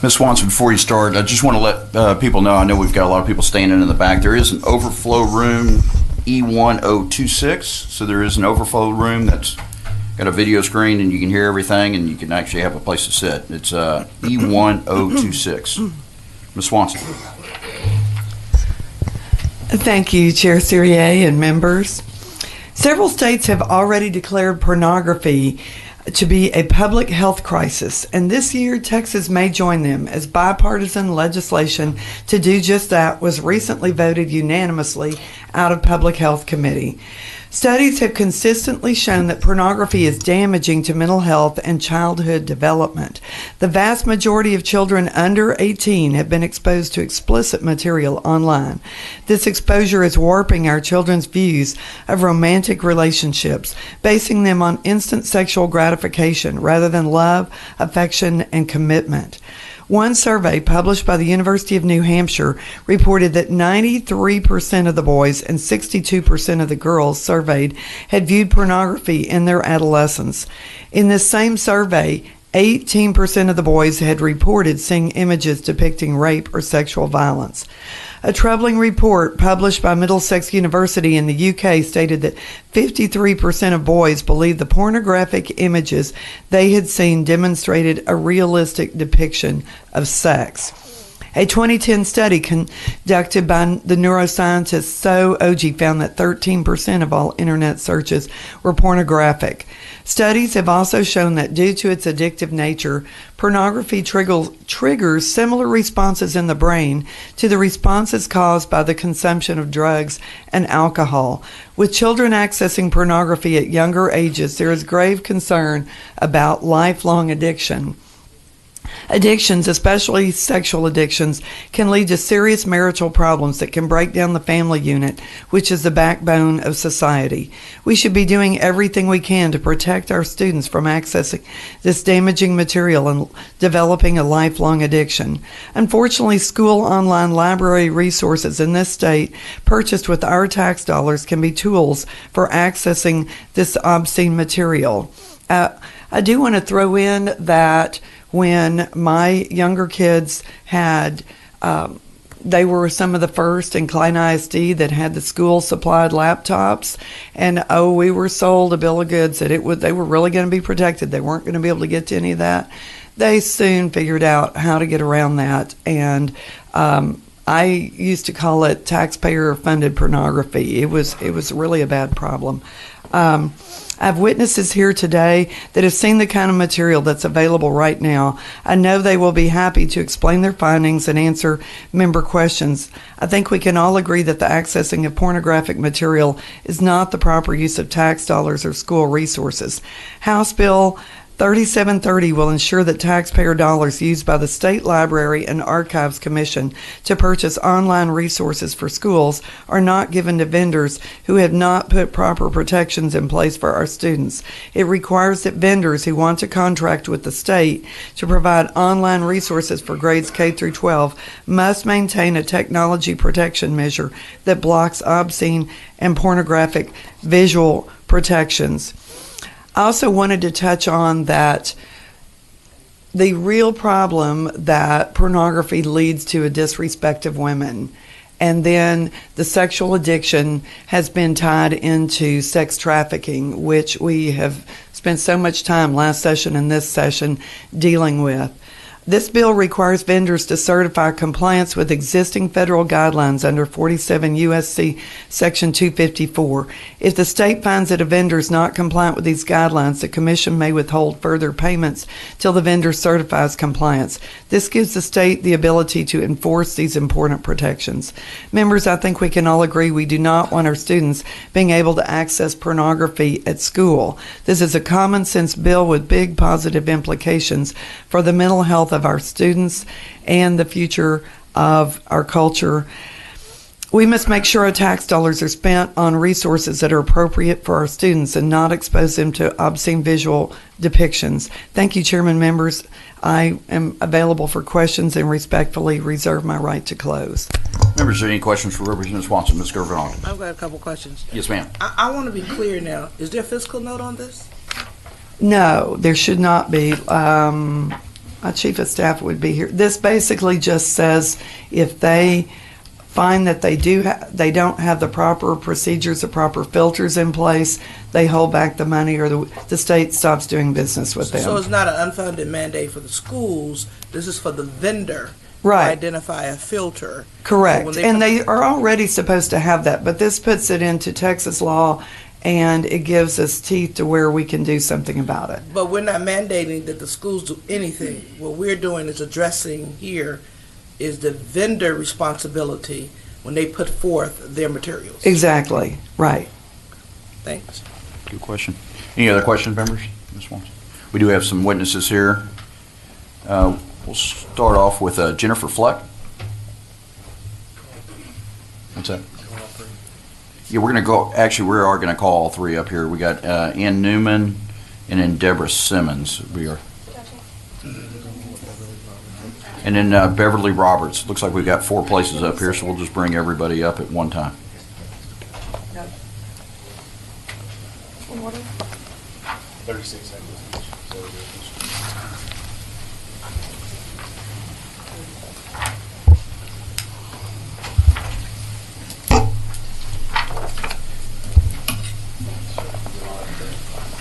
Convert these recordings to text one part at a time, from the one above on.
Ms. Swanson, before you start, I just want to let people know, I know we've got a lot of people standing in the back. There is an overflow room E1026, so there is an overflow room that's got a video screen and you can hear everything and you can actually have a place to sit. It's E1026. Ms. Swanson. Thank you, Chair Cyrier and members. Several states have already declared pornography to be a public health crisis, and this year Texas may join them, as bipartisan legislation to do just that was recently voted unanimously out of Public Health Committee. Studies have consistently shown that pornography is damaging to mental health and childhood development. The vast majority of children under 18 have been exposed to explicit material online. This exposure is warping our children's views of romantic relationships, basing them on instant sexual gratification rather than love, affection, and commitment. One survey published by the University of New Hampshire reported that 93% of the boys and 62% of the girls surveyed had viewed pornography in their adolescence. In this same survey, 18% of the boys had reported seeing images depicting rape or sexual violence. A troubling report published by Middlesex University in the UK stated that 53% of boys believed the pornographic images they had seen demonstrated a realistic depiction of sex. A 2010 study conducted by the neuroscientist So Oji found that 13% of all internet searches were pornographic. Studies have also shown that due to its addictive nature, pornography triggers similar responses in the brain to the responses caused by the consumption of drugs and alcohol. With children accessing pornography at younger ages, there is grave concern about lifelong addiction. Addictions, especially sexual addictions, can lead to serious marital problems that can break down the family unit, which is the backbone of society. We should be doing everything we can to protect our students from accessing this damaging material and developing a lifelong addiction. Unfortunately, school online library resources in this state, purchased with our tax dollars, can be tools for accessing this obscene material. I do want to throw in that when my younger kids had, they were some of the first in Klein ISD that had the school supplied laptops, and we were sold a bill of goods that they were really going to be protected. They weren't going to be able to get to any of that. They soon figured out how to get around that, and I used to call it taxpayer-funded pornography. It was really a bad problem. I have witnesses here today that have seen the kind of material that's available right now. I know they will be happy to explain their findings and answer member questions. I think we can all agree that the accessing of pornographic material is not the proper use of tax dollars or school resources. House Bill 3730 will ensure that taxpayer dollars used by the State Library and Archives Commission to purchase online resources for schools are not given to vendors who have not put proper protections in place for our students. It requires that vendors who want to contract with the state to provide online resources for grades K through 12 must maintain a technology protection measure that blocks obscene and pornographic visual protections. I also wanted to touch on that the real problem that pornography leads to a disrespect of women, and then the sexual addiction has been tied into sex trafficking, which we have spent so much time last session and this session dealing with. This bill requires vendors to certify compliance with existing federal guidelines under 47 U.S.C. Section 254. If the state finds that a vendor is not compliant with these guidelines, the Commission may withhold further payments till the vendor certifies compliance. This gives the state the ability to enforce these important protections. Members, I think we can all agree we do not want our students being able to access pornography at school. This is a common sense bill with big positive implications for the mental health of our students and the future of our culture. We must make sure our tax dollars are spent on resources that are appropriate for our students and not expose them to obscene visual depictions. Thank you, Chairman, members. I am available for questions and respectfully reserve my right to close. Members, are there any questions for Representative Swanson? Ms. Gervin? I've got a couple questions. Yes, ma'am. I want to be clear now. Is there a fiscal note on this? No, there should not be. my chief of staff would be here. This basically just says if they find that they don't have the proper procedures, the proper filters in place, they hold back the money, or the state stops doing business with them. So it's not an unfunded mandate for the schools. This is for the vendor Right. to identify a filter. Correct. So And they are already supposed to have that, but this puts it into Texas law, and it gives us teeth to where we can do something about it. But we're not mandating that the schools do anything. What we're doing is addressing here is the vendor responsibility when they put forth their materials. Exactly. Right. Thanks. Good question. Any other questions, members? Ms. Wants? We do have some witnesses here. We'll start off with Jennifer Fleck. What's that? Yeah, we're going to go, actually, we are going to call all three up here. We got Ann Newman and then Deborah Simmons. We are. And then Beverly Roberts. Looks like we've got 4 places up here, so we'll just bring everybody up at one time. In order? 36 seconds.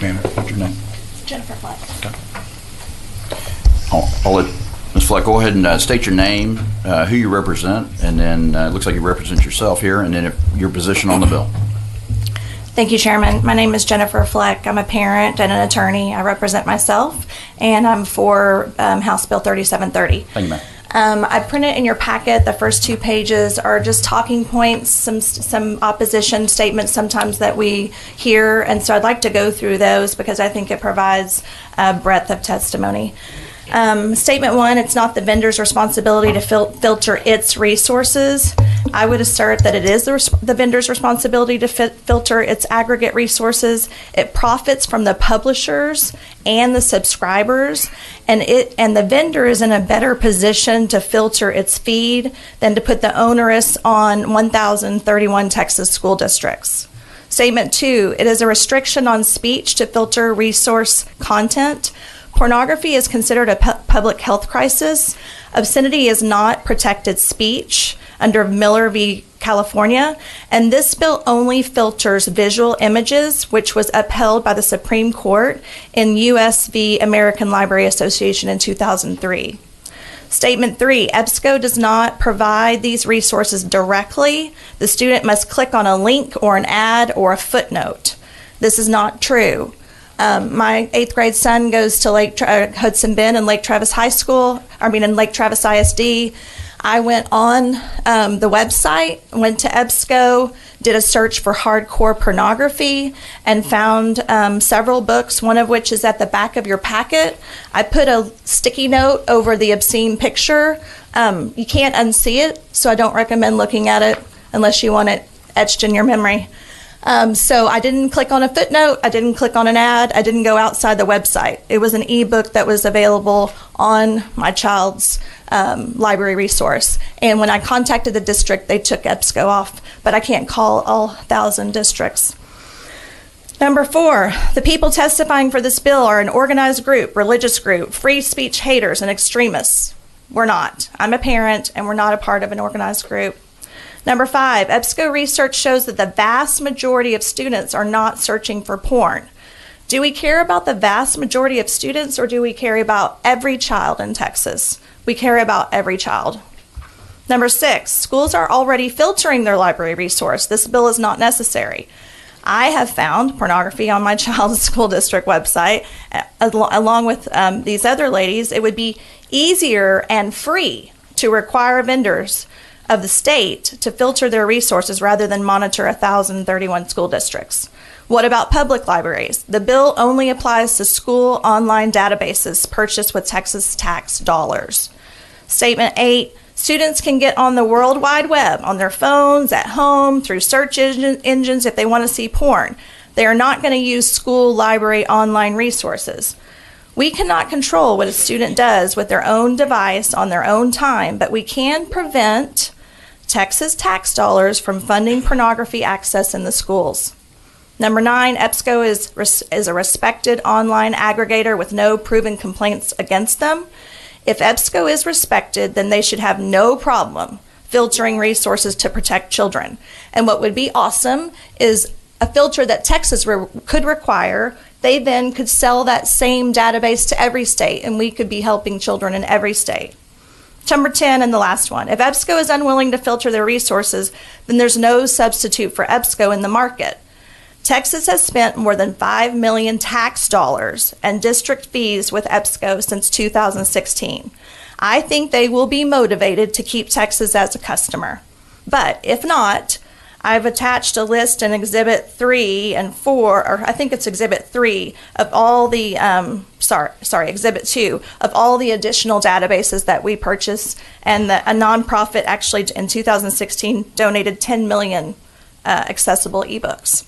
Ma'am, what's your name? Jennifer Fleck. I'll let Ms. Fleck go ahead and state your name, who you represent, and then it looks like you represent yourself here, and then your position on the bill. Thank you, Chairman. My name is Jennifer Fleck. I'm a parent and an attorney. I represent myself, and I'm for House Bill 3730. Thank you, ma'am. I printed in your packet, the first 2 pages are just talking points, some opposition statements sometimes that we hear, and so I'd like to go through those because I think it provides a breadth of testimony. Statement 1, it's not the vendor's responsibility to filter its resources. I would assert that it is the vendor's responsibility to filter its aggregate resources. It profits from the publishers and the subscribers, and the vendor is in a better position to filter its feed than to put the onus on 1,031 Texas school districts. Statement 2, it is a restriction on speech to filter resource content. Pornography is considered a public health crisis. Obscenity is not protected speech under Miller v. California, and this bill only filters visual images, which was upheld by the Supreme Court in U.S. v. American Library Association in 2003. Statement 3, EBSCO does not provide these resources directly. The student must click on a link or an ad or a footnote. This is not true. My 8th grade son goes to Hudson Bend and Lake Travis ISD. I went on the website, went to EBSCO, did a search for hardcore pornography, and found several books, one of which is at the back of your packet. I put a sticky note over the obscene picture. You can't unsee it, so I don't recommend looking at it unless you want it etched in your memory. So I didn't click on a footnote, I didn't click on an ad, I didn't go outside the website. It was an ebook that was available on my child's library resource. And when I contacted the district, they took EBSCO off, but I can't call all 1,000 districts. Number 4, the people testifying for this bill are an organized group, religious group, free speech haters, and extremists. We're not. I'm a parent, and we're not a part of an organized group. Number 5, EBSCO research shows that the vast majority of students are not searching for porn. Do we care about the vast majority of students, or do we care about every child in Texas? We care about every child. Number 6, schools are already filtering their library resource. This bill is not necessary. I have found pornography on my child's school district website. Along with these other ladies, it would be easier and free to require vendors of the state to filter their resources rather than monitor 1,031 school districts. What about public libraries? The bill only applies to school online databases purchased with Texas tax dollars. Statement 8, students can get on the World Wide Web on their phones, at home, through search engines if they want to see porn. They are not going to use school library online resources. We cannot control what a student does with their own device on their own time, but we can prevent Texas tax dollars from funding pornography access in the schools. Number 9, EBSCO is a respected online aggregator with no proven complaints against them. If EBSCO is respected, then they should have no problem filtering resources to protect children. And what would be awesome is a filter that Texas could require. They then could sell that same database to every state, and we could be helping children in every state. Number 10, and the last one. If EBSCO is unwilling to filter their resources, then there's no substitute for EBSCO in the market. Texas has spent more than $5 million tax dollars and district fees with EBSCO since 2016. I think they will be motivated to keep Texas as a customer. But if not, I've attached a list in Exhibit 3 and 4, or I think it's Exhibit 3, of all the, Exhibit 2, of all the additional databases that we purchase, and a nonprofit actually in 2016 donated 10 million accessible ebooks.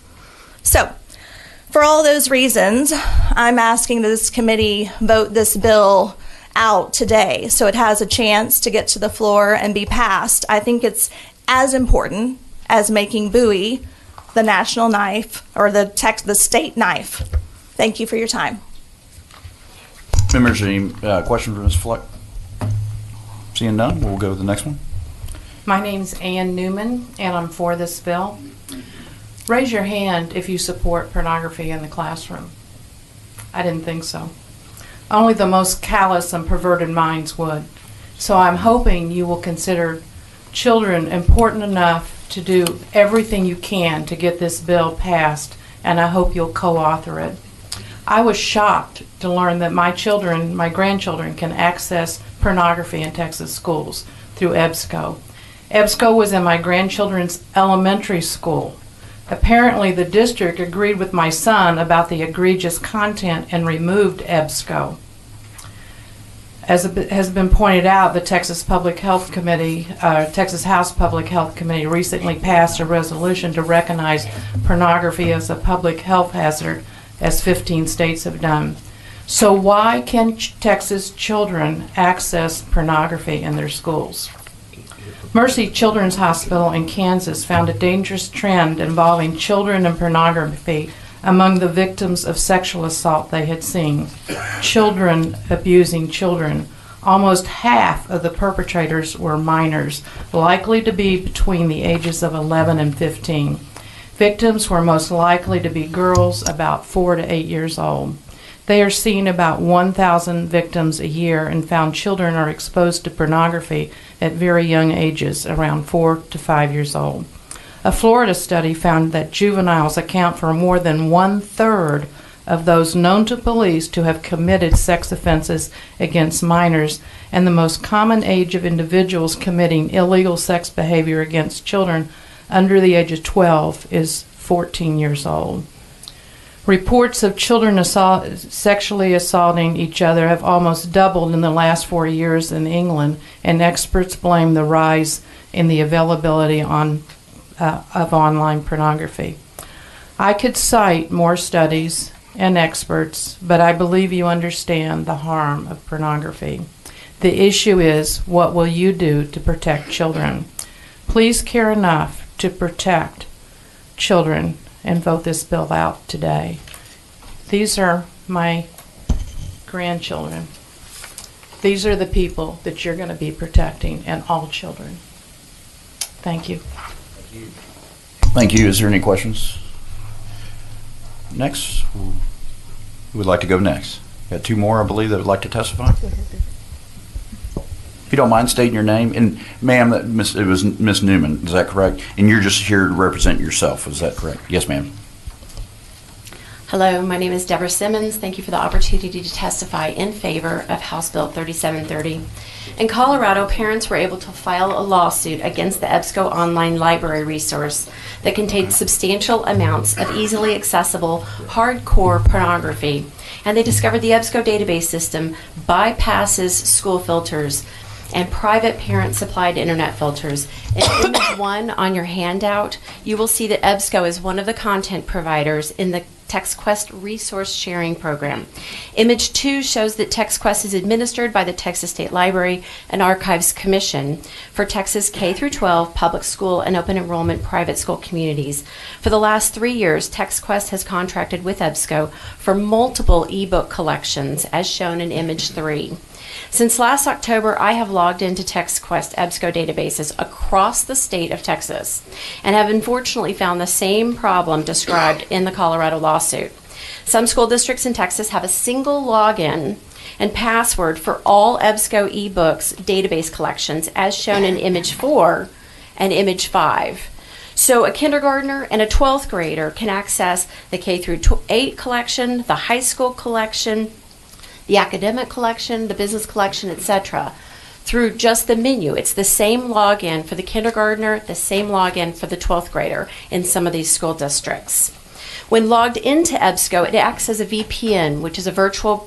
So, for all those reasons, I'm asking that this committee vote this bill out today so it has a chance to get to the floor and be passed. I think it's as important as making Bowie the national knife or the state knife. Thank you for your time. Members, any questions for Ms. Fleck? Seeing none, we'll go to the next one. My name's Ann Newman, and I'm for this bill. Raise your hand if you support pornography in the classroom. I didn't think so. Only the most callous and perverted minds would. So I'm hoping you will consider children important enough to do everything you can to get this bill passed, and I hope you'll co-author it. I was shocked to learn that my grandchildren can access pornography in Texas schools through EBSCO. EBSCO was in my grandchildren's elementary school. Apparently, the district agreed with my son about the egregious content and removed EBSCO. As has been pointed out, the Texas Public Health Committee, Texas House Public Health Committee recently passed a resolution to recognize pornography as a public health hazard, as 15 states have done. So why can Texas children access pornography in their schools? Mercy Children's Hospital in Kansas found a dangerous trend involving children and pornography among the victims of sexual assault they had seen. Children abusing children. Almost half of the perpetrators were minors, likely to be between the ages of 11 and 15. Victims were most likely to be girls about 4 to 8 years old. They are seeing about 1,000 victims a year and found children are exposed to pornography at very young ages, around 4 to 5 years old. A Florida study found that juveniles account for more than 1/3 of those known to police to have committed sex offenses against minors, and the most common age of individuals committing illegal sex behavior against children under the age of 12 is 14 years old. Reports of children sexually assaulting each other have almost doubled in the last 4 years in England, and experts blame the rise in the availability of online pornography. I could cite more studies and experts, but I believe you understand the harm of pornography. The issue is, what will you do to protect children? Please care enough to protect children and vote this bill out today. These are my grandchildren. These are the people that you're going to be protecting, and all children. Thank you. Thank you. Is there any questions? Next, who would like to go next? Got two more, I believe, that would like to testify. If you don't mind stating your name, and ma'am, it was Miss Newman, is that correct? And you're just here to represent yourself, is that correct? Yes, ma'am. Hello, my name is Deborah Simmons. Thank you for the opportunity to testify in favor of House Bill 3730. In Colorado, parents were able to file a lawsuit against the EBSCO online library resource that contained substantial amounts of easily accessible hardcore pornography. And they discovered the EBSCO database system bypasses school filters and private parent-supplied internet filters. In image 1 on your handout, you will see that EBSCO is one of the content providers in the TextQuest Resource Sharing Program. Image 2 shows that TextQuest is administered by the Texas State Library and Archives Commission for Texas K-12 public school and open enrollment private school communities. For the last 3 years, TextQuest has contracted with EBSCO for multiple ebook collections, as shown in Image 3. Since last October, I have logged into TextQuest EBSCO databases across the state of Texas and have unfortunately found the same problem described in the Colorado lawsuit. Some school districts in Texas have a single login and password for all EBSCO eBooks database collections as shown in Image 4 and Image 5. So a kindergartner and a 12th grader can access the K through 8 collection, the high school collection, the academic collection, the business collection, etc. through just the menu. It's the same login for the kindergartner, the same login for the 12th grader in some of these school districts. When logged into EBSCO, it acts as a VPN, which is a virtual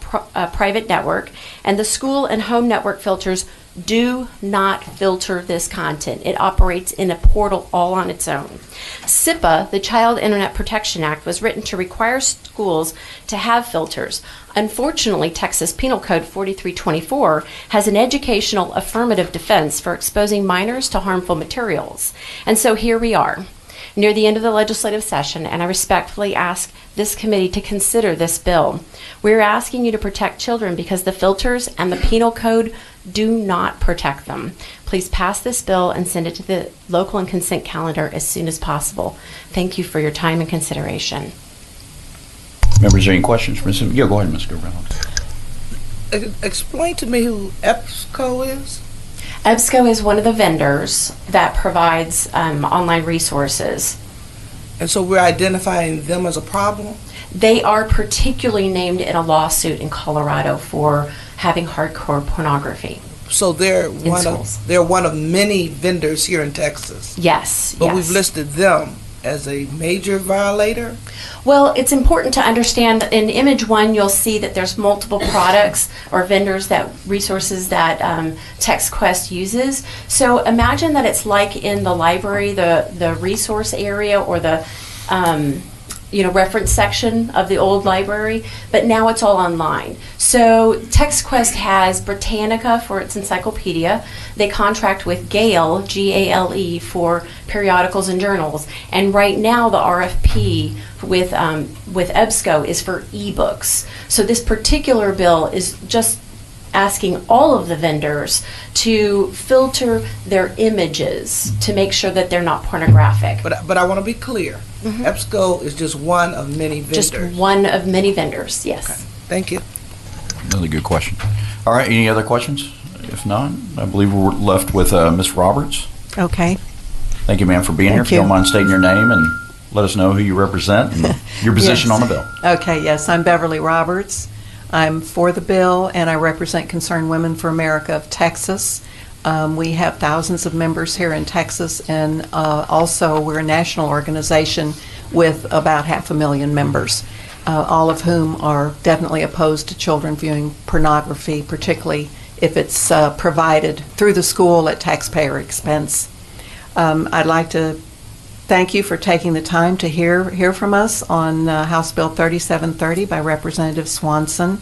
private network, and the school and home network filters do not filter this content. It operates in a portal all on its own. SIPA, the Child Internet Protection Act, was written to require schools to have filters. Unfortunately, Texas Penal Code 4324 has an educational affirmative defense for exposing minors to harmful materials. And so here we are, near the end of the legislative session, and I respectfully ask this committee to consider this bill. We're asking you to protect children because the filters and the penal code do not protect them. Please pass this bill and send it to the local and consent calendar as soon as possible. Thank you for your time and consideration. Members, any questions for Ms. Yeah, go ahead, Ms. Guerrero. Explain to me who EBSCO is. EBSCO is one of the vendors that provides online resources. And so we're identifying them as a problem? They are particularly named in a lawsuit in Colorado for having hardcore pornography. So they're schools. they're one of many vendors here in Texas. Yes, But yes. we've listed them as a major violator? Well, it's important to understand that in Image 1, you'll see that there's multiple products or vendors, that resources that TextQuest uses. So imagine that it's like in the library, the resource area or the reference section of the old library, but now it's all online. So TextQuest has Britannica for its encyclopedia. They contract with Gale, G-A-L-E, for periodicals and journals. And right now the RFP with EBSCO is for ebooks. So this particular bill is just asking all of the vendors to filter their images to make sure that they're not pornographic. But I want to be clear. EBSCO is just one of many vendors. Just one of many vendors, yes. Okay. Thank you. Another good question. All right, any other questions? If not, I believe we're left with Ms. Roberts. Okay. Thank you, ma'am, for being here. If you don't mind stating your name and let us know who you represent and your position on the bill. Okay, yes, I'm Beverly Roberts. I'm for the bill, and I represent Concerned Women for America of Texas. We have thousands of members here in Texas, and also we're a national organization with about 500,000 members, all of whom are definitely opposed to children viewing pornography, particularly if it's provided through the school at taxpayer expense. I'd like to thank you for taking the time to hear from us on House Bill 3730 by Representative Swanson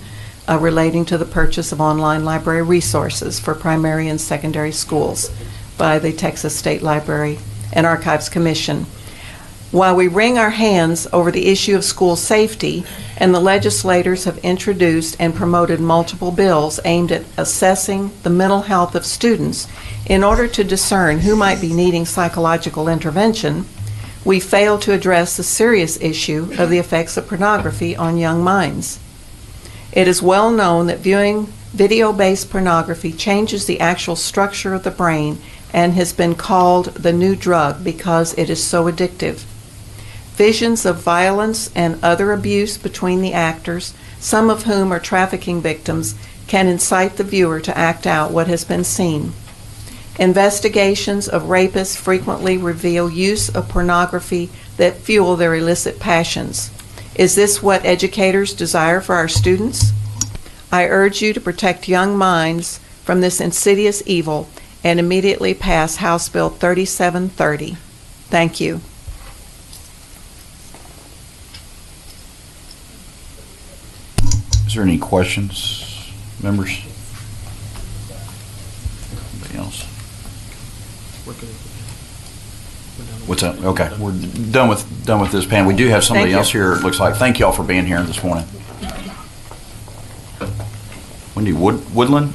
relating to the purchase of online library resources for primary and secondary schools by the Texas State Library and Archives Commission. While we wring our hands over the issue of school safety, and the legislators have introduced and promoted multiple bills aimed at assessing the mental health of students in order to discern who might be needing psychological intervention, we fail to address the serious issue of the effects of pornography on young minds. It is well known that viewing video-based pornography changes the actual structure of the brain and has been called the new drug because it is so addictive. Visions of violence and other abuse between the actors, some of whom are trafficking victims, can incite the viewer to act out what has been seen. Investigations of rapists frequently reveal use of pornography that fuel their illicit passions. Is this what educators desire for our students? I urge you to protect young minds from this insidious evil and immediately pass House Bill 3730. Thank you. Is there any questions, members? Anybody else? What's up? Okay, we're done with this panel. We do have somebody else here, it looks like. Thank you all for being here this morning. Wendy Woodland?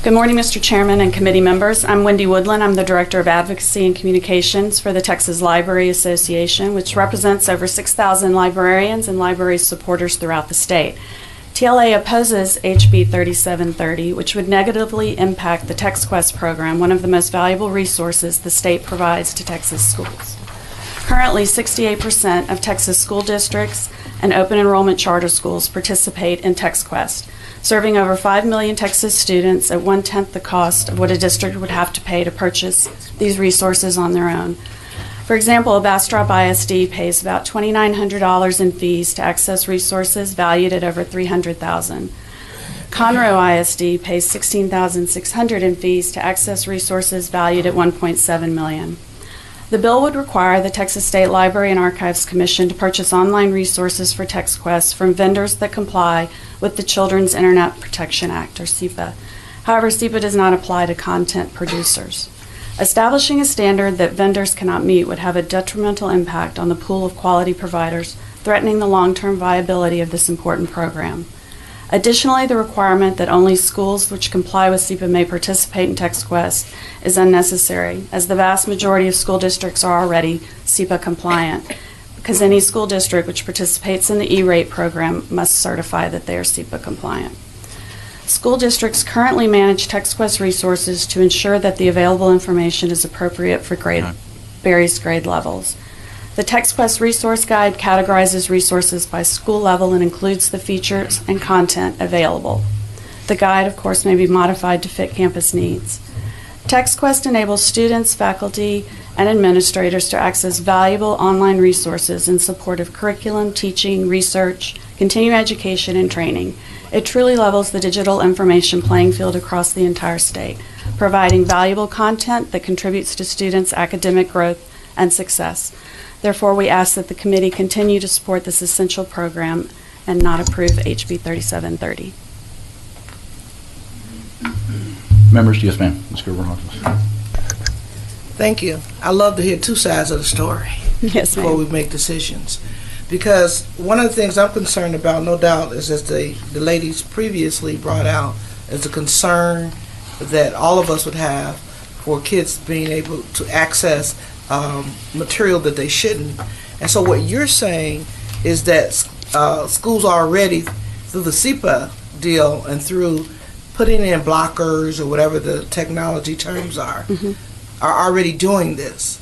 Good morning, Mr. Chairman and committee members. I'm Wendy Woodland. I'm the Director of Advocacy and Communications for the Texas Library Association, which represents over 6,000 librarians and library supporters throughout the state. TLA opposes HB 3730, which would negatively impact the TextQuest program, one of the most valuable resources the state provides to Texas schools. Currently, 68% of Texas school districts and open enrollment charter schools participate in TextQuest, serving over 5 million Texas students at 1/10 the cost of what a district would have to pay to purchase these resources on their own. For example, Bastrop ISD pays about $2,900 in fees to access resources valued at over $300,000. Conroe ISD pays $16,600 in fees to access resources valued at $1.7 million. The bill would require the Texas State Library and Archives Commission to purchase online resources for TextQuest from vendors that comply with the Children's Internet Protection Act, or CIPA. However, CIPA does not apply to content producers. Establishing a standard that vendors cannot meet would have a detrimental impact on the pool of quality providers, threatening the long-term viability of this important program. Additionally, the requirement that only schools which comply with CIPA may participate in TextQuest is unnecessary, as the vast majority of school districts are already CIPA compliant, because any school district which participates in the E-rate program must certify that they are CIPA compliant. School districts currently manage TextQuest resources to ensure that the available information is appropriate for various grade levels. The TextQuest Resource Guide categorizes resources by school level and includes the features and content available. The guide, of course, may be modified to fit campus needs. TextQuest enables students, faculty, and administrators to access valuable online resources in support of curriculum, teaching, research, continuing education, and training. It truly levels the digital information playing field across the entire state, providing valuable content that contributes to students' academic growth and success. Therefore, we ask that the committee continue to support this essential program and not approve HB 3730. Members, yes, ma'am. Ms. Gerber-Hawkins. Thank you. I love to hear two sides of the story Yes, before ma'am. we make decisions. Because one of the things I'm concerned about, no doubt, is as the ladies previously brought out, is the concern that all of us would have for kids being able to access material that they shouldn't. And so what you're saying is that schools already, through the CIPA deal and through putting in blockers or whatever the technology terms are already doing this.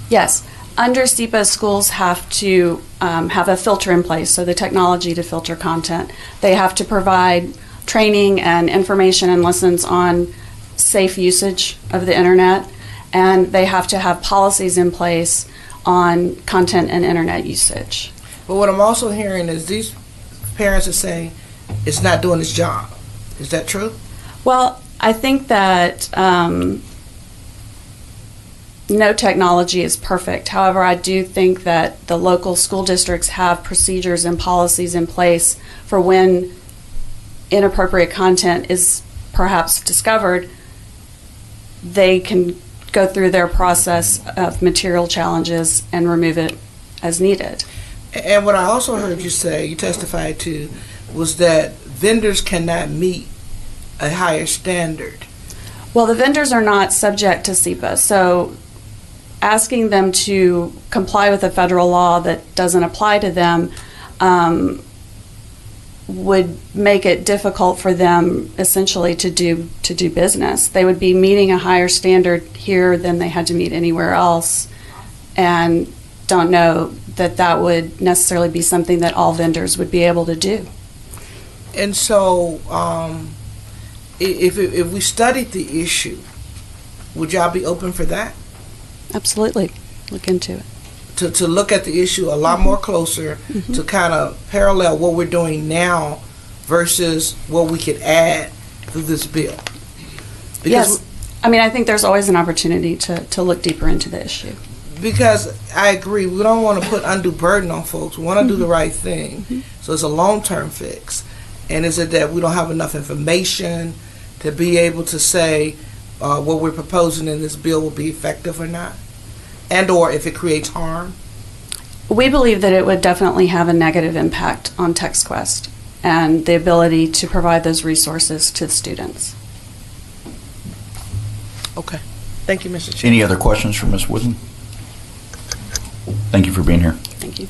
Yes. Under CIPA, schools have to have a filter in place, so the technology to filter content. They have to provide training and information and lessons on safe usage of the internet, and they have to have policies in place on content and internet usage. But what I'm also hearing is these parents are saying it's not doing its job. Is that true? Well, I think that no technology is perfect. However, I do think that the local school districts have procedures and policies in place for when inappropriate content is perhaps discovered, they can go through their process of material challenges and remove it as needed. And what I also heard you say, you testified to, was that vendors cannot meet a higher standard. Well, the vendors are not subject to CIPA, so asking them to comply with a federal law that doesn't apply to them would make it difficult for them essentially to do business. They would be meeting a higher standard here than they had to meet anywhere else, and don't know that that would necessarily be something that all vendors would be able to do. And so if we studied the issue, would y'all be open for that? Absolutely. Look into it. To look at the issue a lot more closer, to kind of parallel what we're doing now versus what we could add through this bill. Yes. I mean, I think there's always an opportunity to look deeper into the issue. Because I agree, we don't want to put undue burden on folks. We want to do the right thing. So it's a long-term fix. And is it that we don't have enough information to be able to say what we're proposing in this bill will be effective or not? And or if it creates harm? We believe that it would definitely have a negative impact on TextQuest and the ability to provide those resources to the students. Okay. Thank you, Mr. Chair. Any other questions for Ms. Woodland? Thank you for being here. Thank you.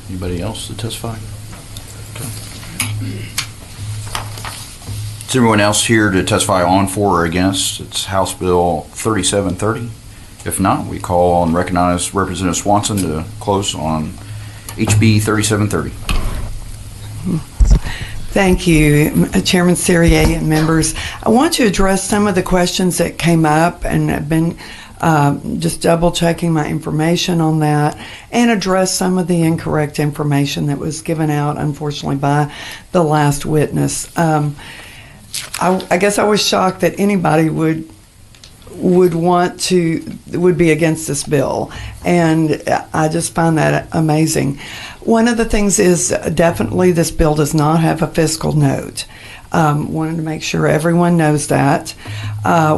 Anybody else to testify? Is everyone else here to testify on, for, or against? It's House Bill 3730. If not, we call and recognize Representative Swanson to close on HB 3730. Thank you, Chairman Serrier and members. I want to address some of the questions that came up, and I've been just double checking my information on that, and address some of the incorrect information that was given out, unfortunately, by the last witness. I guess I was shocked that anybody would be against this bill, and I just find that amazing. One of the things is definitely this bill does not have a fiscal note. Wanted to make sure everyone knows that.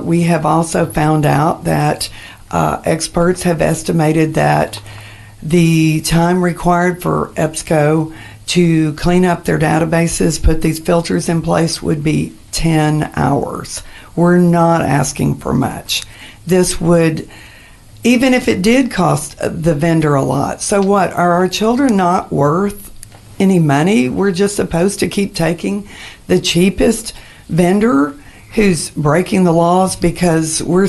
We have also found out that experts have estimated that the time required for EBSCO to clean up their databases, put these filters in place, would be 10 hours. We're not asking for much. This would, even if it did cost the vendor a lot, so what? Are our children not worth any money? We're just supposed to keep taking the cheapest vendor who's breaking the laws because we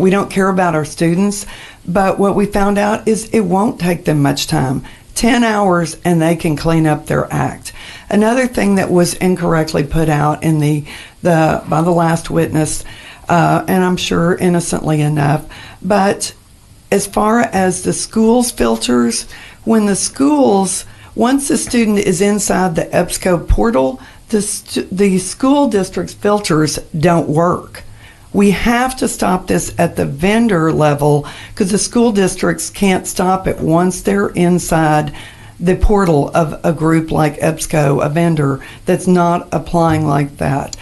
don't care about our students. But what we found out is it won't take them much time. 10 hours and they can clean up their act. Another thing that was incorrectly put out in by the last witness, and I'm sure innocently enough, but as far as the schools filters, once the student is inside the EBSCO portal, the school district's filters don't work. We have to stop this at the vendor level because the school districts can't stop it once they're inside the portal of a group like EBSCO, a vendor that's not applying like that.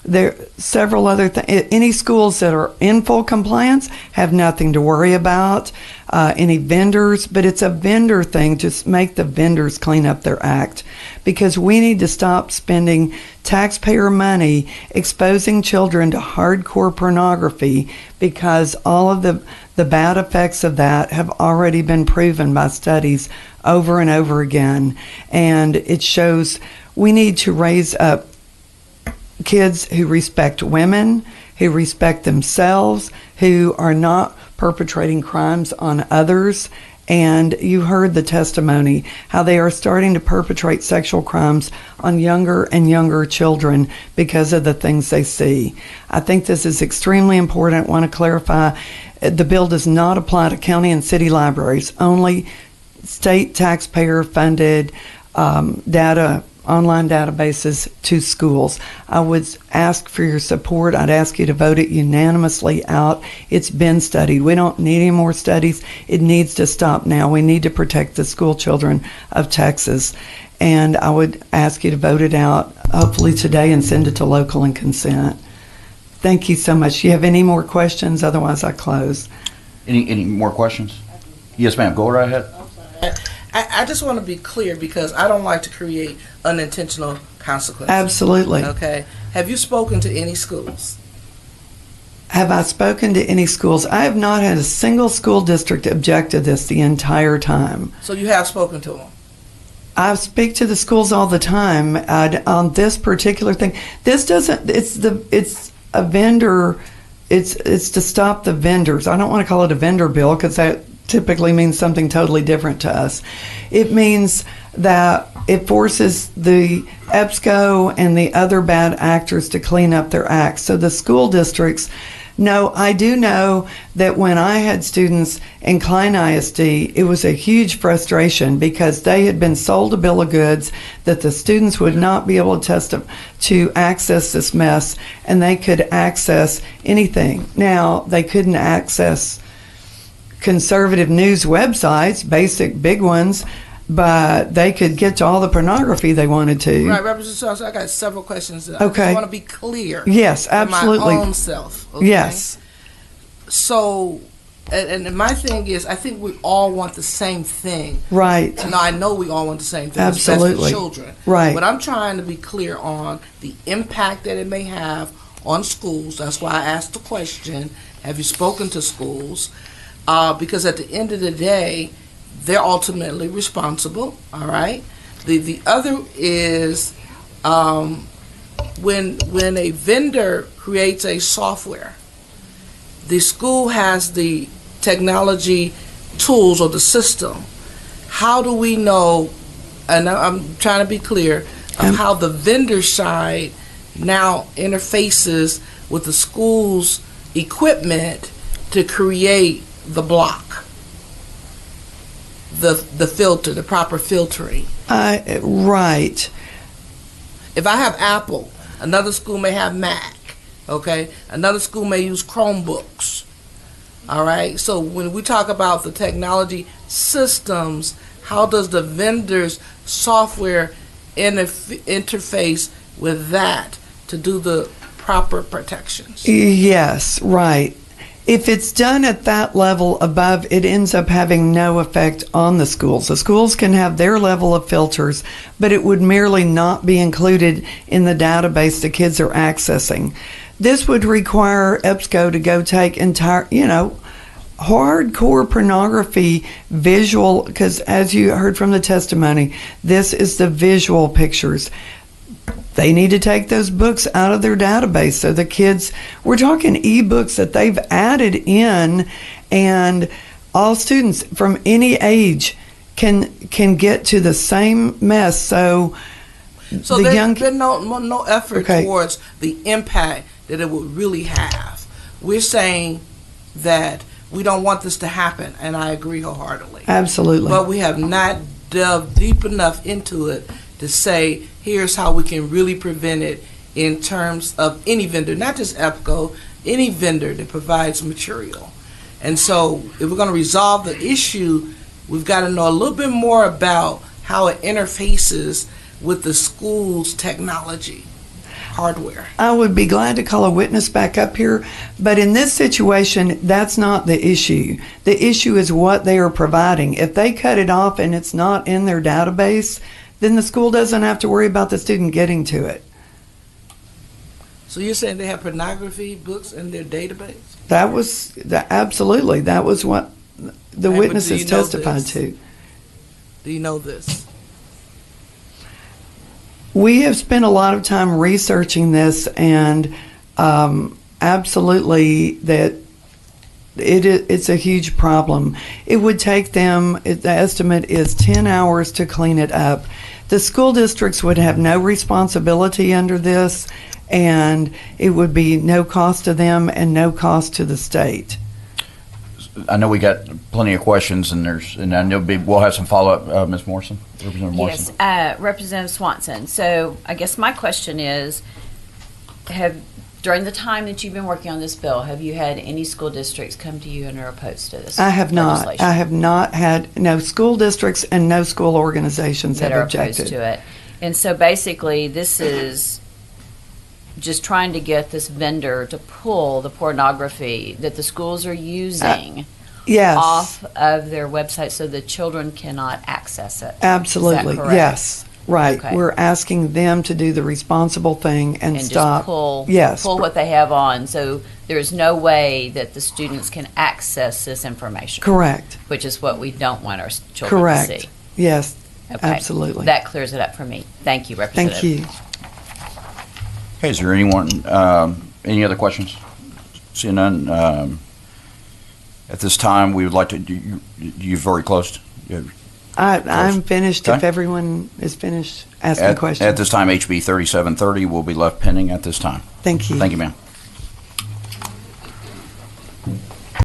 There are several other things. Any schools that are in full compliance have nothing to worry about. Any vendors, but it's a vendor thing. Just make the vendors clean up their act, because we need to stop spending taxpayer money exposing children to hardcore pornography, because all of the bad effects of that have already been proven by studies over and over again. And it shows we need to raise up kids who respect women, who respect themselves, who are not perpetrating crimes on others. And you heard the testimony, how they are starting to perpetrate sexual crimes on younger and younger children because of the things they see. I think this is extremely important. I want to clarify, the bill does not apply to county and city libraries, only state taxpayer funded online databases to schools. I would ask for your support. I'd ask you to vote it unanimously out. It's been studied. We don't need any more studies. It needs to stop now. We need to protect the school children of Texas. And I would ask you to vote it out, hopefully today, and send it to local and consent. Thank you so much. Do you have any more questions? Otherwise, I close. Any more questions? Yes, ma'am. Go right ahead. I just want to be clear, because I don't like to create unintentional consequences. Absolutely. Okay. Have you spoken to any schools? Have I spoken to any schools? I have not had a single school district object to this the entire time. So you have spoken to them? I speak to the schools all the time on this particular thing. This doesn't, it's a vendor, it's to stop the vendors. I don't want to call it a vendor bill, because that typically means something totally different to us. It means that it forces the EBSCO and the other bad actors to clean up their acts. So the school districts know, I do know that when I had students in Klein ISD, it was a huge frustration because they had been sold a bill of goods that the students would not be able to access this mess, and they could access anything. Now, they couldn't access conservative news websites, basic big ones, but they could get to all the pornography they wanted to. Right, Representative Charles, I got several questions. Okay. I just want to be clear. Yes, absolutely. For my own self. Okay? Yes. So, and my thing is, I think we all want the same thing. Right. Now, I know we all want the same thing. It's best Absolutely. for children. Right. But I'm trying to be clear on the impact that it may have on schools. That's why I asked the question, have you spoken to schools? Because at the end of the day, they're ultimately responsible, all right? The other is when a vendor creates a software, the school has the technology tools or the system. How do we know, and I'm trying to be clear, of how the vendor side now interfaces with the school's equipment to create the block, the filter, the proper filtering. Right. If I have Apple, another school may have Mac, okay? Another school may use Chromebooks, all right? So when we talk about the technology systems, how does the vendor's software interface with that to do the proper protections? Yes, right. If it's done at that level above, it ends up having no effect on the schools. The schools can have their level of filters, but it would merely not be included in the database the kids are accessing. This would require EBSCO to go take entire, hardcore pornography visual, because as you heard from the testimony, this is the visual pictures. They need to take those books out of their database so the kids, we're talking ebooks that they've added in, and all students from any age can get to the same mess. So there's been no effort towards the impact that it would really have. We're saying that we don't want this to happen, and I agree wholeheartedly. Absolutely. But we have not delved deep enough into it to say, here's how we can really prevent it in terms of any vendor, not just EBSCO, any vendor that provides material. And so if we're going to resolve the issue, we've got to know a little bit more about how it interfaces with the school's technology, hardware. I would be glad to call a witness back up here, but in this situation, that's not the issue. The issue is what they are providing. If they cut it off and it's not in their database, then the school doesn't have to worry about the student getting to it. So you're saying they have pornography books in their database? Absolutely. That was what the witnesses testified to. Do you know this? We have spent a lot of time researching this, and absolutely that it's a huge problem. It would take them, the estimate is 10 hours to clean it up. The school districts would have no responsibility under this, and it would be no cost to them and no cost to the state. I know we got plenty of questions, and I know we'll have some follow-up. Ms. Morrison, Representative Morrison. Yes, Representative Swanson. So I guess my question is, during the time that you've been working on this bill, have you had any school districts come to you and are opposed to this? I have not. I have not had, no school districts and no school organizations that have are objected opposed to it. And so basically, this is just trying to get this vendor to pull the pornography that the schools are using yes. off of their website so the children cannot access it. Absolutely. Is that correct? Yes. Right. Okay. We're asking them to do the responsible thing and stop. Just pull, yes. pull what they have on. So there's no way that the students can access this information. Correct. Which is what we don't want our children Correct. to see. Yes. Okay. Absolutely. That clears it up for me. Thank you, Representative. Thank you. Okay, is there anyone, any other questions? Seeing none, at this time, we would like to, you've already closed? I'm finished Okay. if everyone is finished asking questions. At this time, HB 3730 will be left pending at this time. Thank you. Thank you, ma'am.